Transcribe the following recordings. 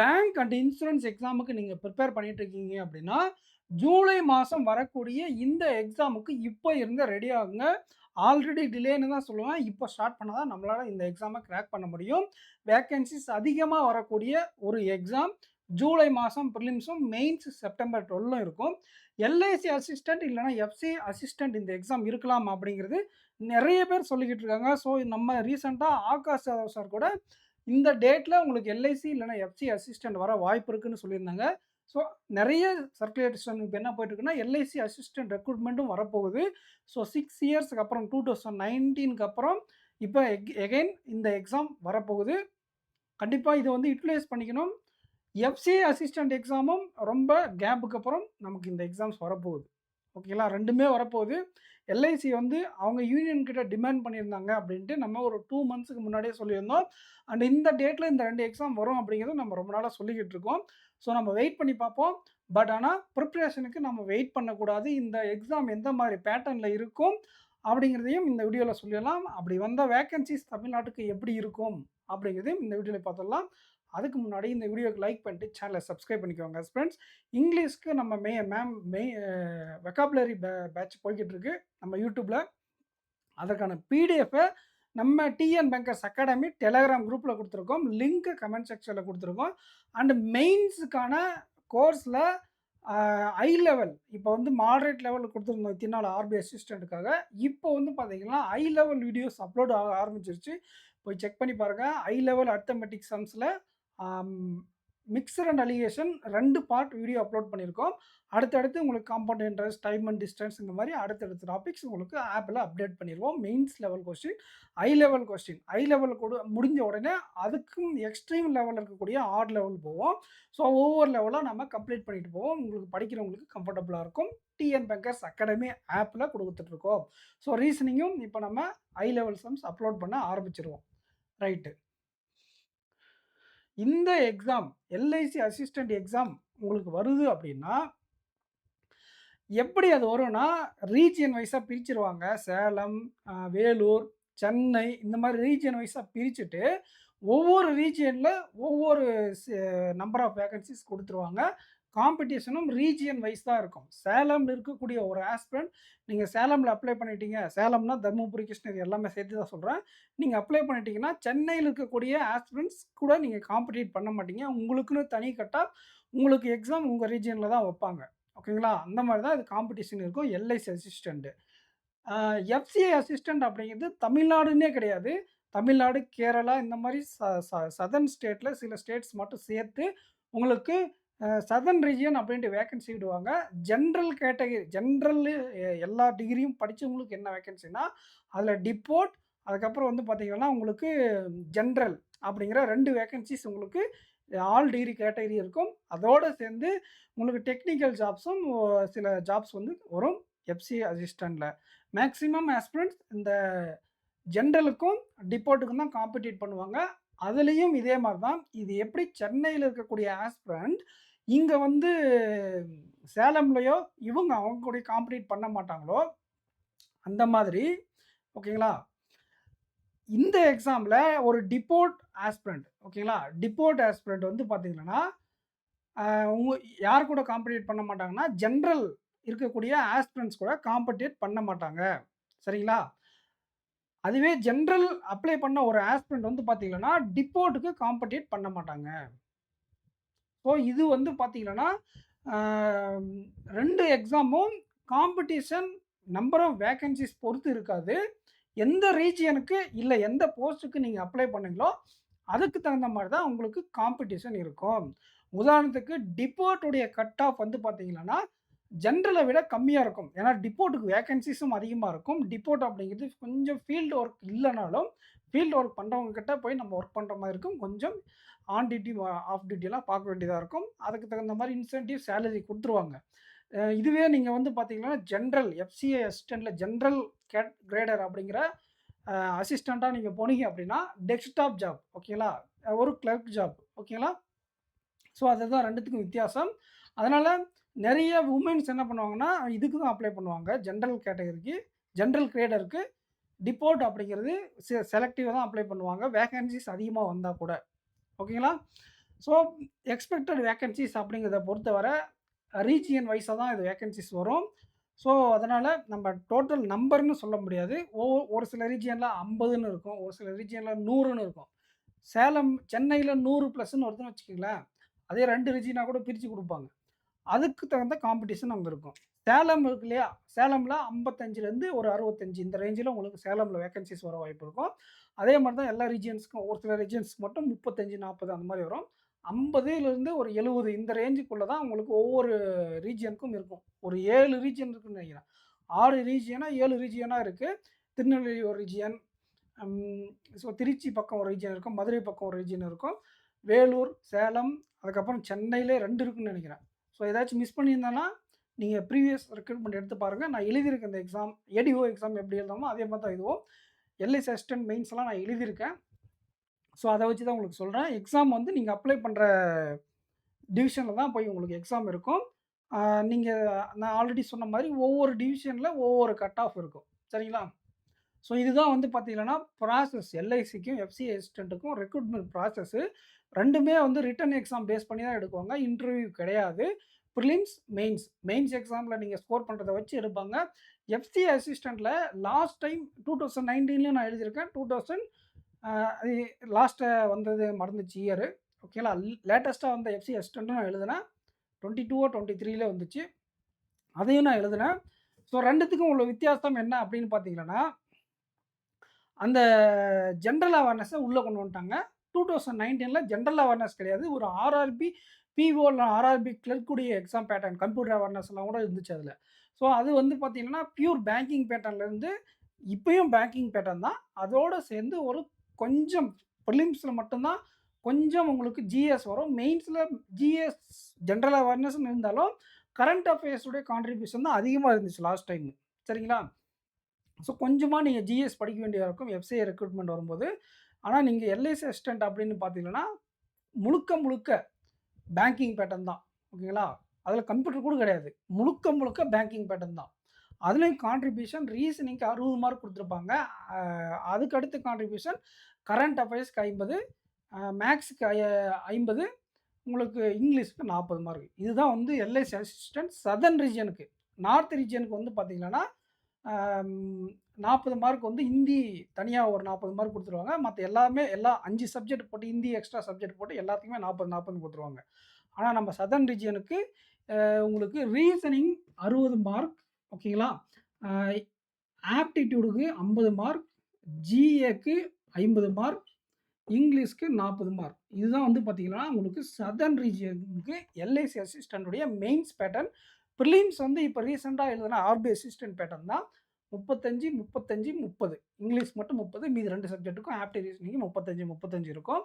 Bank and insurance எக்ஸாமுக்கு நீங்க prepare பண்ணிட்டு இருக்கீங்க அப்படின்னா, ஜூலை மாசம் வரக்கூடிய இந்த எக்ஸாமுக்கு இப்ப இருந்து ரெடி ஆகுங்க. ஆல்ரெடி டிலேன்னு தான் சொல்லுவேன். இப்ப ஸ்டார்ட் பண்ணா தான் நம்மளால இந்த எக்ஸாம கிராக் பண்ண முடியும். வேக்கன்ஸீஸ் அதிகமா வரக்கூடிய ஒரு எக்ஸாம். ஜூலை மாசம் பிரிலிம்ஸும், மெயின்ஸ் செப்டம்பர் 12லும் இருக்கும். எல்ஐசி அசிஸ்டன்ட் இல்லன்னா எஃப்சி அசிஸ்டன்ட் இந்த எக்ஸாம் இருக்கலாம் அப்படிங்கிறது நெறைய பேர் சொல்லிக்கிட்டு இருக்காங்க. ஸோ நம்ம ரீசென்ட்டா ஆகாஷ் யாதவ் சார் கூட இந்த டேட்ல உங்களுக்கு எல்ஐசி இல்லன்னா எஃப்சி அசிஸ்டன்ட் வர வாய்ப்பு இருக்குன்னு சொல்லியிருந்தாங்க. ஸோ நெறைய சர்க்குலேஷன் இப்ப என்ன போயிட்டு இருக்குன்னா, எல்ஐசி அசிஸ்டன்ட் ரெக்ரூட்மென்ட்டும் வரப்போகுது. ஸோ 6 இயர்ஸ்க்கு அப்புறம் 2019க்கு அப்புறம் இப்ப எகைன் இந்த எக்ஸாம் வரப்போகுது. கண்டிப்பா இத வந்து யுட்டிலைஸ் பண்ணிக்கணும். எஃப்சி அசிஸ்டன்ட் எக்ஸாமும் ரொம்ப கேப்புக்கு அப்புறம் நமக்கு இந்த எக்ஸாம்ஸ் வரப்போகுது. ஓகேங்களா? 2மே வரப்போகுது. எல்ஐசி வந்து அவங்க யூனியன் கிட்ட டிமாண்ட் பண்ணியிருந்தாங்க அப்படின்ட்டு நம்ம ஒரு 2 மந்த்ஸ்க்கு முன்னாடியே சொல்லியிருந்தோம். அண்ட் இந்த டேட்ல இந்த 2 எக்ஸாம் வரும் அப்படிங்கிறத நம்ம ரொம்ப நாளா சொல்லிக்கிட்டு இருக்கோம். ஸோ நம்ம வெயிட் பண்ணி பார்ப்போம். பட் ஆனா ப்ரிப்பரேஷனுக்கு நம்ம வெயிட் பண்ணக்கூடாது. இந்த எக்ஸாம் எந்த மாரி பேட்டர்ன்ல இருக்கும் அப்படிங்கிறதையும் இந்த வீடியோல சொல்லிடலாம். அப்படி வந்த வேக்கன்ஸீஸ் தமிழ்நாட்டுக்கு எப்படி இருக்கும் அப்படிங்கிறதையும் இந்த வீடியோல பார்த்துடலாம். அதுக்கு முன்னாடி இந்த வீடியோக்கு லைக் பண்ணிட்டு சேனலை சப்ஸ்கிரைப் பண்ணிக்கோங்க ஃப்ரெண்ட்ஸ். இங்கிலீஷ்க்கு நம்ம வெக்காபுலரி பேட்ச் போய்க்கிட்டு இருக்கு நம்ம யூடியூப்ல. அதற்கான பிடிஎஃப்பை நம்ம டிஎன் பேங்கர்ஸ் அகாடமி டெலகிராம் குரூப்பில் கொடுத்துருக்கோம். லிங்க் கமெண்ட் செக்ஷனில் கொடுத்துருக்கோம். அண்ட் மெயின்ஸுக்கான கோர்ஸில் ஐ லெவல் இப்போ வந்து மாடரேட் லெவலில் கொடுத்துருந்தோம் இத்தனை நாள் ஆர்பி அசிஸ்டண்ட்டுக்காக. இப்போ வந்து பார்த்தீங்கன்னா ஐ லெவல் வீடியோஸ் அப்லோட் ஆக ஆரம்பிச்சிருச்சு. போய் செக் பண்ணி பாருங்கள். ஐ லெவல் அரித்தமெட்டிக் சம்ஸில் mixture and alligation 2 part video upload பண்ணியிருக்கோம். அடுத்தடுத்து உங்களுக்கு compound interest, time and distance இந்த மாதிரி அடுத்தடுத்த டாபிக்ஸ் உங்களுக்கு ஆப்பில் அப்டேட் பண்ணிடுவோம். Mains level question, I level question. I level முடிஞ்ச உடனே அதுக்கும் எக்ஸ்ட்ரீம் லெவலில் இருக்கக்கூடிய ஆட் லெவல் போவோம். ஸோ ஒவ்வொரு லெவலாக நம்ம கம்ப்ளீட் பண்ணிட்டு போவோம். உங்களுக்கு படிக்கிறவங்களுக்கு கம்ஃபர்டபுளாக இருக்கும். டிஎன் பேங்கர்ஸ் அகாடமி ஆப்பில் கொடுத்துட்ருக்கோம். ஸோ ரீசனிங்கும் இப்போ நம்ம ஐ லெவல் சம்ஸ் அப்லோட் பண்ண ஆரம்பிச்சிருவோம். ரைட்டு. இந்த எக்ஸாம் எல்ஐசி அசிஸ்டன்ட் எக்ஸாம் உங்களுக்கு வருது அப்படின்னா, எப்படி அது வரும்னா, ரீஜியன் வைஸா பிரிச்சுருவாங்க. சேலம், வேலூர், சென்னை இந்த மாதிரி ரீஜியன் வைஸா பிரிச்சுட்டு, ஒவ்வொரு ரீஜியன்ல ஒவ்வொரு நம்பர் ஆஃப் வேக்கன்ஸீஸ் குடுத்துருவாங்க. காம்படிஷனும் ரீஜியன் வைஸ் தான் இருக்கும். சேலம்ல இருக்கக்கூடிய ஒரு ஆஸ்பிரண்ட் நீங்க சேலம்ல அப்ளை பண்ணிட்டீங்க. சேலம்னா தர்மபுரி, கிருஷ்ணகிரி எல்லாமே சேர்த்து தான் சொல்றேன். நீங்க அப்ளை பண்ணிட்டீங்கன்னா, சென்னையில இருக்கக்கூடிய ஆஸ்பிரண்ட்ஸ் கூட நீங்க காம்பீட் பண்ண மாட்டீங்க. உங்களுக்குன்னு தனி கட் ஆஃப் உங்களுக்கு எக்ஸாம் உங்க ரீஜியன்ல தான் வைப்பாங்க. ஓகேங்களா? அந்த மாரி தான் இது காம்படிஷன் இருக்கும். LIC assistant. எஃப்சிஐ அசிஸ்டன்ட் அப்படிங்கிறது தமிழ்நாடுன்னே கிடையாது. தமிழ்நாடு, கேரளா இந்த மாரி ச ச சதர்ன் ஸ்டேட்ல சில ஸ்டேட்ஸ் மட்டும் சேர்த்து உங்களுக்கு சதர்ன் ரீஜியன் அப்படின்ட்டு வேக்கன்சி விடுவாங்க. ஜென்ரல் கேட்டகரி எல்லா டிகிரியும் படிச்சவங்களுக்கு என்ன வேக்கன்சின்னா, அதில டிப்போர்ட் அதுக்கப்புறம் வந்து பார்த்தீங்கன்னா, உங்களுக்கு ஜென்ரல் அப்படிங்கிற 2 வேக்கன்சிஸ் உங்களுக்கு ஆல் டிகிரி கேட்டகரி இருக்கும். அதோட சேர்ந்து உங்களுக்கு டெக்னிக்கல் ஜாப்ஸும் சில ஜாப்ஸ் வந்து வரும் எஃப்சி அசிஸ்டன்ட்ல. மேக்ஸிமம் ஆஸ்பிரண்ட்ஸ் இந்த ஜென்ரலுக்கும், டிப்போர்ட்டுக்கும் தான் காம்பீட் பண்ணுவாங்க. அதுலயும் இதே மாரி தான். இது எப்படி சென்னையில இருக்கக்கூடிய ஆஸ்பிரண்ட் இங்க வந்து சேலம்லயோ அவங்க கூட காம்பீட் பண்ண மாட்டாங்களோ, அந்த மாதிரி ஓகேங்களா? இந்த எக்ஸாம்ல ஒரு டிப்போர்ட் ஆஸ்பிரண்ட் ஓகேங்களா? டிப்போர்ட் ஆஸ்பிரண்ட் வந்து பார்த்தீங்கன்னா, உங்க யார் கூட காம்பீட் பண்ண மாட்டாங்கன்னா, ஜெனரல் இருக்கக்கூடிய ஆஸ்பிரண்ட்ஸ் கூட காம்பீட் பண்ண மாட்டாங்க. சரிங்களா? அதுவே ஜெனரல் அப்ளை பண்ண ஒரு ஆஸ்பிரண்ட் வந்து பார்த்தீங்கன்னா, டிப்போர்ட்க்கு காம்பீட் பண்ண மாட்டாங்க. ஸோ இது வந்து பார்த்தீங்கன்னா, ஆ 2 எக்ஸாமும் காம்படிஷன் நம்பர் ஆஃப் வேக்கன்ஸீஸ் பொறுத்து இருக்காது. எந்த ரீஜியனுக்கு இல்ல எந்த போஸ்ட்டுக்கு நீங்க அப்ளை பண்ணீங்களோ, அதுக்கு தகுந்த மாரி தான் உங்களுக்கு காம்படிஷன் இருக்கும். உதாரணத்துக்கு டிப்போர்ட் உடைய கட் ஆஃப் வந்து பார்த்தீங்கன்னா, ஜெனரல விட கம்மியா இருக்கும். ஏன்னா டிப்போர்ட்க்கு வேக்கன்ஸீஸும் அதிகமா இருக்கும். டிப்போர்ட் அப்படிங்கிறது கொஞ்சம் ஃபீல்ட் ஒர்க் இல்லனாலும், ஃபீல்ட் ஒர்க் பண்றவங்க கிட்ட போய் நம்ம ஒர்க் பண்ற மாரி இருக்கும். கொஞ்சம் ஆன் டியூட்டி, ஆஃப் டியூட்டிலாம் பார்க்க வேண்டியதா இருக்கும். அதுக்கு தகுந்த மாரி இன்சென்டிவ், சேலரி குடுத்துருவாங்க. இதுவே நீங்க வந்து பார்த்தீங்கன்னா, ஜெனரல் எஃப்சிஐ அசிஸ்டன்ட்ல ஜெனரல் கிரேடர் அப்படிங்கிற அசிஸ்டன்ட்டா நீங்க போனீங்க அப்படின்னா, டெஸ்க்டாப் ஜாப் ஓகேங்களா? ஒரு கிளர்க் ஜாப் ஓகேங்களா? ஸோ அதுதான் 2த்துக்கும் வித்தியாசம். அதனால நெறைய வுமென்ஸ் என்ன பண்ணுவாங்கன்னா, இதுக்கு தான் அப்ளை பண்ணுவாங்க. ஜெனரல் கேட்டகரிக்கு, ஜெனரல் கிரேடருக்கு டிப்போர்ட் அப்படிங்கிறது செலக்டிவா தான் அப்ளை பண்ணுவாங்க. வேக்கன்ஸீஸ் அதிகமா வந்தா கூட. ஓகேங்களா? ஸோ எக்ஸ்பெக்டட் வேக்கன்ஸீஸ் அப்படிங்கிறத பொறுத்தவரை ரீஜியன் வைஸாக தான் இது வேக்கன்ஸீஸ் வரும். ஸோ அதனால் நம்ம டோட்டல் நம்பர்னு சொல்ல முடியாது. ஒரு சில ரீஜியனில் 50ன்னு இருக்கும், ஒரு சில ரீஜியனில் 100ன்னு இருக்கும். சேலம் சென்னையில் 100 ப்ளஸ்ன்னு வருதுன்னு வச்சுக்கோங்களேன், அதே 2 ரீஜியனாக கூட பிரித்து கொடுப்பாங்க. அதுக்கு தகுந்த காம்படிஷன் அங்கே இருக்கும். சேலம் இருக்கு இல்லையா, சேலமில் 55லேருந்து ஒரு 65 இந்த ரேஞ்சில் உங்களுக்கு சேலமில் வேக்கன்சிஸ் வர வாய்ப்பு இருக்கும். அதே மாதிரி தான் எல்லா ரீஜியன்ஸ்க்கும், ஒரு சில ரீஜியன்ஸ்க்கு மட்டும் 35, 40 அந்த மாதிரி வரும். 50லேருந்து ஒரு 70 இந்த ரேஞ்சுக்குள்ளே தான் உங்களுக்கு ஒவ்வொரு ரீஜியனுக்கும் இருக்கும். ஒரு 7 ரீஜியன் இருக்குன்னு நினைக்கிறேன். 6 ரீஜியனா 7 ரீஜியனாக இருக்குது. திருநெல்வேலி ஒரு ரீஜியன், ஸோ திருச்சி பக்கம் ஒரு ரீஜியன் இருக்கும், மதுரை பக்கம் ஒரு ரீஜியன் இருக்கும், வேலூர், சேலம், அதுக்கப்புறம் சென்னையிலே 2 இருக்குன்னு நினைக்கிறேன். ஸோ ஏதாச்சும் மிஸ் பண்ணியிருந்தேன்னா நீங்கள் ப்ரீவியஸ் ரெக்ரூட்மெண்ட் எடுத்து பாருங்கள். நான் எழுதியிருக்கேன் இந்த எக்ஸாம், ஏடிஓ எக்ஸாம் எப்படி எழுதாமோ அதே மாதிரி தான் இதுவும். எல்ஐசி அசிஸ்டன்ட் மெயின்ஸ்லாம் நான் எழுதியிருக்கேன். ஸோ அதை வச்சு தான் உங்களுக்கு சொல்கிறேன். எக்ஸாம் வந்து நீங்கள் அப்ளை பண்ணுற டிவிஷனில் தான் போய் உங்களுக்கு எக்ஸாம் இருக்கும். நீங்கள் நான் ஆல்ரெடி சொன்ன மாதிரி ஒவ்வொரு டிவிஷனில் ஒவ்வொரு கட் ஆஃப் இருக்கும். சரிங்களா? ஸோ இதுதான் வந்து பார்த்தீங்கன்னா ப்ராசஸ், எல்ஐசிக்கும் எஃப்சிஐ அசிஸ்டண்ட்டுக்கும் ரெக்ரூட்மெண்ட் ப்ராசஸ்ஸு. 2மே வந்து ரிட்டன் எக்ஸாம் பேஸ் பண்ணி தான் எடுக்குவாங்க. இன்டர்வியூ கிடையாது. Prelims, mains. மெயின்ஸ் எக்ஸாமில் நீங்கள் ஸ்கோர் பண்ணுறத வச்சு எடுப்பாங்க. எஃப்சிஐ அசிஸ்டண்ட்டில் லாஸ்ட் டைம் 2019லேயும் நான் எழுதியிருக்கேன். 2000 அது லாஸ்ட்டு வந்தது மறந்துச்சு இயரு. ஓகேங்களா? லேட்டஸ்ட்டாக வந்த எஃப்சிஐ அசிஸ்டண்ட்டும் நான் எழுதினேன். 22ஓ 23ல வந்துச்சு. அதையும் நான் எழுதினேன். ஸோ 2த்துக்கும் உள்ள வித்தியாசம் என்ன அப்படின்னு பார்த்தீங்கன்னா, அந்த ஜென்ரல் அவேர்னஸை உள்ளே கொண்டு வந்துட்டாங்க. 2019ல ஜென்ரல் அவேர்னஸ் கிடையாது. ஒரு ஆர்ஆர்பி, பிஓ இல்ல ஆர்ஆர்பி கிளர்க்குடைய எக்ஸாம் பேட்டர்ன், கம்ப்யூட்டர் அவேர்னஸ்லாம் கூட இருந்துச்சு அதில. ஸோ அது வந்து பார்த்தீங்கன்னா, பியூர் பேங்கிங் பேட்டர்ன்லேருந்து இப்பயும் பேங்கிங் பேட்டர்ன் தான். அதோடு சேர்ந்து ஒரு கொஞ்சம் ப்ரிலிம்ஸில் மட்டும்தான் கொஞ்சம் உங்களுக்கு ஜிஎஸ் வரும். மெயின்ஸில் ஜிஎஸ் ஜென்ரல் அவேர்னஸ்ன்னு இருந்தாலும், கரண்ட் அஃபேர்ஸுடைய கான்ட்ரிபியூஷன் தான் அதிகமாக இருந்துச்சு லாஸ்ட் டைம். சரிங்களா? ஸோ கொஞ்சமாக நீங்கள் ஜிஎஸ் படிக்க வேண்டியதாக இருக்கும் எஃப்சிஐ ரெக்ரூட்மெண்ட் வரும்போது. ஆனால் நீங்கள் எல்ஐசி அசிஸ்டன்ட் அப்படின்னு பார்த்தீங்கன்னா, முழுக்க முழுக்க பேங்கிங் பேட்டர்ன் தான். ஓகேங்களா? அதில் கம்ப்யூட்டர் கூட கிடையாது. முழுக்க முழுக்க பேங்கிங் பேட்டர்ன் தான். அதுலேயும் கான்ட்ரிபியூஷன் ரீசனிங்க்கு 60 மார்க் கொடுத்துருப்பாங்க. அதுக்கு அடுத்த கான்ட்ரிபியூஷன் கரண்ட் அஃபேர்ஸ்க்கு 50, மேக்ஸுக்கு 50, உங்களுக்கு இங்கிலீஷ்க்கு 40 மார்க். இதுதான் வந்து எல்ஐசி அசிஸ்டன்ட் சதர்ன் ரீஜியனுக்கு. நார்த் ரீஜியனுக்கு வந்து பார்த்தீங்கன்னா 40 மார்க் வந்து ஹிந்தி தனியாக ஒரு 40 மார்க் கொடுத்துருவாங்க. மற்ற எல்லாமே 5 சப்ஜெக்ட் போட்டு ஹிந்தி எக்ஸ்ட்ரா சப்ஜெக்ட் போட்டு எல்லாத்துக்குமே 40, 40ன்னு கொடுத்துருவாங்க. ஆனால் நம்ம சதர்ன் ரீஜியனுக்கு உங்களுக்கு ரீசனிங் 60 மார்க். ஓகேங்களா? ஆப்டிடியூடுக்கு 50 மார்க், ஜிஏக்கு 50 மார்க், இங்கிலீஷ்க்கு 40 மார்க். இதுதான் வந்து பார்த்தீங்கன்னா உங்களுக்கு சதர்ன் ரீஜியனுக்கு எல்ஐசி அசிஸ்டன்ட்டுடைய மெயின்ஸ் பேட்டர்ன். ப்ரிலிம்ஸ் வந்து இப்போ ரீசெண்டாக எழுதுன ஆர்பி அசிஸ்டன்ட் பேட்டர்ன் தான். 35, 35, 30. இங்கிலீஷ் மட்டும் 30, மீதி 2 சப்ஜெக்ட்டுக்கும் ஆப்டி ரீசனிங் 35, 35 இருக்கும்.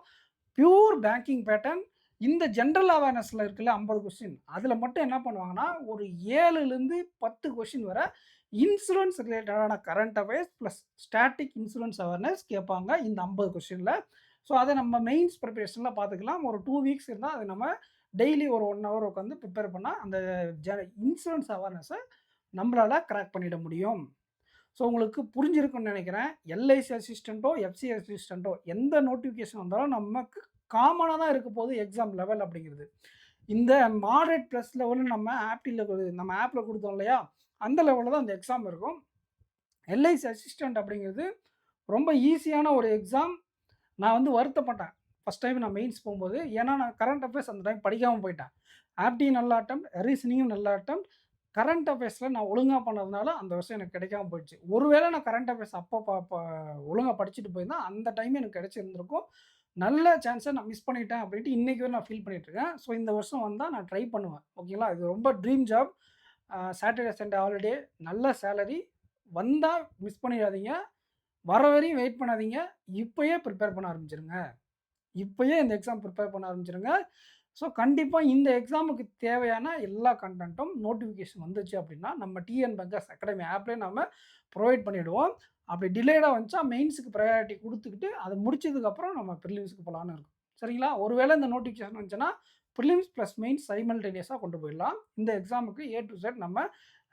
Pure banking pattern. இந்த ஜென்ரல் அவேர்னஸில் இருக்குல்ல 50 கொஸ்டின், அதில் மட்டும் என்ன பண்ணுவாங்கன்னா, ஒரு 7லேருந்து 10 கொஸ்டின் வரை இன்சூரன்ஸ் ரிலேட்டடான current affairs plus static insurance awareness கேட்பாங்க இந்த 50 கொஸ்டினில். ஸோ அதை நம்ம மெயின்ஸ் ப்ரிப்பரேஷனில் பார்த்துக்கலாம். ஒரு 2 வீக்ஸ் இருந்தால் அதை நம்ம டெய்லி ஒரு 1 ஹவர் உட்காந்து ப்ரிப்பேர் பண்ணால் அந்த இன்சூரன்ஸ் அவேர்னஸை நம்மளால் கிராக் பண்ணிட முடியும். ஸோ உங்களுக்கு புரிஞ்சிருக்குன்னு நினைக்கிறேன். எல்ஐசி அசிஸ்டண்ட்டோ, எஃப்சிஐ அசிஸ்டண்ட்டோ எந்த நோட்டிஃபிகேஷன் வந்தாலும் நமக்கு காமனாக தான் இருக்க போகுது எக்ஸாம் லெவல் அப்படிங்கிறது. இந்த மாடரேட் ப்ளஸ் லெவல்னு நம்ம நம்ம ஆப்பில் கொடுத்தோம் இல்லையா, அந்த லெவலில் தான் அந்த எக்ஸாம் இருக்கும். எல்ஐசி அசிஸ்டண்ட் அப்படிங்கிறது ரொம்ப ஈஸியான ஒரு எக்ஸாம். நான் வந்து வருத்தப்பட்டேன் ஃபஸ்ட் டைம் நான் மெயின்ஸ் போகும்போது. ஏன்னா நான் கரண்ட் அஃபேர்ஸ் அந்த டைம் படிக்காமல் போயிட்டேன். ஆப்டி நல்ல அட்டெம்ப்ட், ரீசனிங்கும் நல்ல அட்டெம்ப்ட். கரண்ட் அஃபேர்ஸில் நான் ஒழுங்காக பண்ணதுனால அந்த வருஷம் எனக்கு கிடைக்காம போயிடுச்சு. ஒருவேளை நான் கரண்ட் அஃபேர்ஸ் அப்போ ஒழுங்காக படிச்சுட்டு போயிருந்தா அந்த டைம் எனக்கு கிடைச்சிருந்திருக்கும். நல்ல சான்ஸை நான் மிஸ் பண்ணிட்டேன் அப்படின்ட்டு இன்றைக்கி வரை நான் ஃபீல் பண்ணிகிட்ருக்கேன். ஸோ இந்த வருஷம் வந்தால் நான் ட்ரை பண்ணுவேன். ஓகேங்களா? இது ரொம்ப dream job. Saturday Sunday holiday, நல்ல சேலரி. வந்தால் மிஸ் பண்ணிடாதீங்க. வர வரையும் வெயிட் பண்ணாதீங்க. இப்போயே ப்ரிப்பேர் பண்ண ஆரம்பிச்சிருங்க. இப்போயே இந்த எக்ஸாம் ப்ரிப்பேர் பண்ண ஆரம்பிச்சிருங்க. ஸோ கண்டிப்பாக இந்த எக்ஸாமுக்கு தேவையான எல்லா கண்டென்ட்டும் நோட்டிஃபிகேஷன் வந்துச்சு அப்படின்னா நம்ம டிஎன் பேங்கர்ஸ் அகாடமி ஆப்லேயே நம்ம ப்ரொவைட் பண்ணிவிடுவோம். அப்படி டிலேடாக வந்துச்சா மெயின்ஸுக்கு ப்ரையாரிட்டி கொடுத்துக்கிட்டு அதை முடிச்சதுக்கப்புறம் நம்ம ப்ரிலிம்ஸுக்கு போகலான்னு இருக்கும். சரிங்களா? ஒருவேளை இந்த நோட்டிஃபிகேஷன் வந்துச்சுன்னா ப்ரிலிம்ஸ் ப்ளஸ் மெயின்ஸ் சைமல்டேனியஸாக கொண்டு போயிடலாம். இந்த எக்ஸாமுக்கு ஏ டு Z நம்ம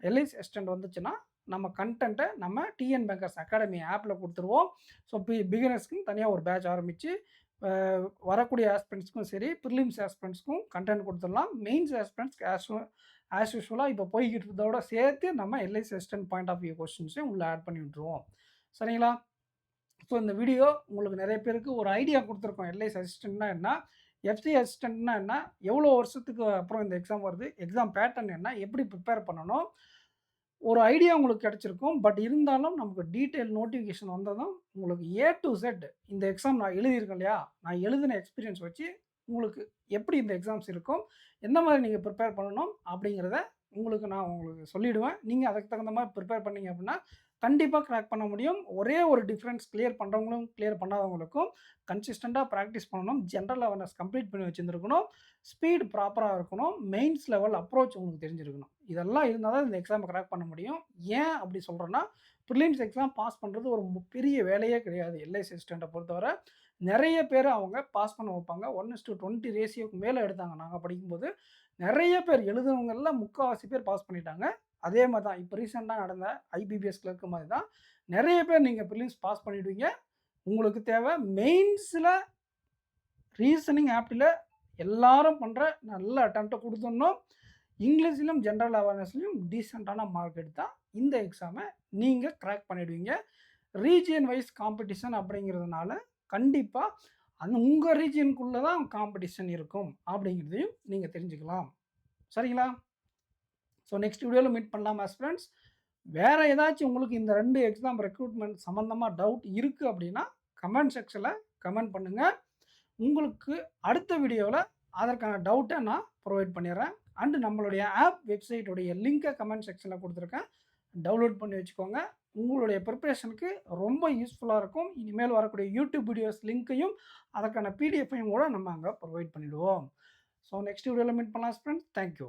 எல்ஐசி அசிஸ்டன்ட் வந்துச்சுன்னா நம்ம கண்டென்ட்டை நம்ம டிஎன் பேங்கர்ஸ் அகாடமி ஆப்பில் கொடுத்துருவோம். ஸோ பிகினர்ஸ்க்குன்னு தனியாக ஒரு பேட்ச் ஆரம்பித்து அ வரக்கூடிய ஆஸ்பிரண்ட்ஸ்க்கும் சரி, பிரிலிம்ஸ் ஆஸ்பிரண்ட்ஸ்க்கும் கன்டென்ட் குடுத்துடலாம். மெயின்ஸ் ஆஸ்பிரண்ட்ஸ்க்கு ஆஸ் யூசுவலா இப்போ போய்க்கிட்டு இருக்கிறதோட சேர்த்து நம்ம LIC assistant point of view கொஸ்டின்ஸையும் உள்ள ஆட் பண்ணி விட்டுருவோம். சரிங்களா? ஸோ இந்த வீடியோ உங்களுக்கு நெறைய பேருக்கு ஒரு ஐடியா குடுத்துருக்கும். எல்ஐசி அசிஸ்டன்ட்னா என்ன? எஃப்சி அசிஸ்டன்ட்னா என்ன? எவ்வளோ வருஷத்துக்கு அப்புறம் இந்த எக்ஸாம் வருது? எக்ஸாம் பேட்டர்ன் என்ன? எப்படி ப்ரிப்பேர் பண்ணணும்? ஒரு ஐடியா உங்களுக்கு கிடைச்சிருக்கும். பட் இருந்தாலும் நமக்கு டீட்டெயில் நோட்டிஃபிகேஷன் வந்ததும், உங்களுக்கு ஏ டூ இசட் இந்த எக்ஸாம் நான் எழுதியிருக்கேன் இல்லையா? நான் எழுதின எக்ஸ்பீரியன்ஸ் வச்சு, உங்களுக்கு எப்படி இந்த எக்ஸாம்ஸ் இருக்கும்? எந்த மாரி நீங்க ப்ரிப்பேர் பண்ணணும்? அப்படிங்கிறத உங்களுக்கு சொல்லிடுவேன். நீங்க அதுக்கு தகுந்த மாரி ப்ரிப்பேர் பண்ணீங்க அப்படின்னா, கண்டிப்பா கிராக் பண்ண முடியும். ஒரே ஒரு டிஃபரன்ஸ் கிளியர் பண்றவங்களும், கிளியர் பண்ணாதவங்களுக்கும் கன்சிஸ்டன்ட்டா பிராக்டிஸ் பண்ணணும். ஜெனரல் அவேர்னஸ் கம்ப்ளீட் பண்ணி வச்சிருந்திருக்கணும். ஸ்பீட் ப்ராப்பரா இருக்கணும். மெயின்ஸ் லெவல் அப்ரோச் உங்களுக்கு தெரிஞ்சிருக்கணும். இதெல்லாம் இருந்தா தான் இந்த எக்ஸாம கிராக் பண்ண முடியும். ஏன் அப்படி சொல்றேன்னா, பிரிலிம்ஸ் எக்ஸாம் பாஸ் பண்றது ஒரு பெரிய வேலையே கிடையாது. எல்ஐசி அசிஸ்டன்ட்ட பொறுத்தவரை. நெறைய பேர அவங்க பாஸ் பண்ண வைப்பாங்க. 1:20 ரேஷியோக்கு மேல எடுத்தாங்க நாங்க படிக்கும்போது. நெறைய பேர் எழுதுனவங்கல்ல முக்காவாசி பேர் பாஸ் பண்ணிட்டாங்க. அதே மாரி தான் இப்ப ரீசென்ட்டா நடந்த ஐபிபிஎஸ் கிளர்க் மாரி தான். நெறைய பேர் நீங்க பிரிலிம்ஸ் பாஸ் பண்ணிடுவீங்க. உங்களுக்கு தேவை மெயின்ஸ்ல ரீசனிங் ஆப்ட்ல எல்லாரும் பண்ற நல்ல அட்டெம்ப்ட்ட குடுத்துடணும். இங்கிலீஷ்லயும், ஜெனரல் அவேர்னஸ்லயும் டீசென்ட்டான மார்க் எடுத்தா, இந்த எக்ஸாம நீங்க கிராக் பண்ணிடுவீங்க. ரீஜியன் வைஸ் காம்படிஷன் அப்படிங்கிறதுனால, கண்டிப்பா உங்க ரீஜியனுக்குள்ள தான் காம்படிஷன் இருக்கும். அப்படிங்கிறதையும் நீங்க தெரிஞ்சுக்கலாம். சரிங்களா? ஸோ நெக்ஸ்ட் வீடியோல மீட் பண்ணலாம் ஆஸ்பிரண்ட்ஸ். வேற ஏதாச்சும் உங்களுக்கு இந்த 2 எக்ஸாம் ரெக்ரூட்மெண்ட் சம்மந்தமா டவுட் இருக்கு அப்படின்னா, கமெண்ட் செக்ஷன்ல கமெண்ட் பண்ணுங்க. உங்களுக்கு அடுத்த வீடியோல அதற்கான டவுட்ட நான் ப்ரொவைட் பண்ணிடுறேன். அண்ட் நம்மளுடைய ஆப் வெப்சைட் உடைய லிங்க கமெண்ட் செக்ஷன்ல குடுத்துருக்கேன். டவுன்லோட் பண்ணி வச்சுக்கோங்க. உங்களுடைய பிரிப்பரேஷனுக்கு ரொம்ப யூஸ்ஃபுல்லா இருக்கும். இனிமேல் வரக்கூடிய யூடியூப் வீடியோஸ் லிங்க்கையும், அதற்கான பிடிஎஃப்பையும் கூட நம்ம அங்க ப்ரொவைட் பண்ணிடுவோம். ஸோ நெக்ஸ்ட் வீடியோல மீட் பண்ணலாம் ஃபிரெண்ட்ஸ். Thank you.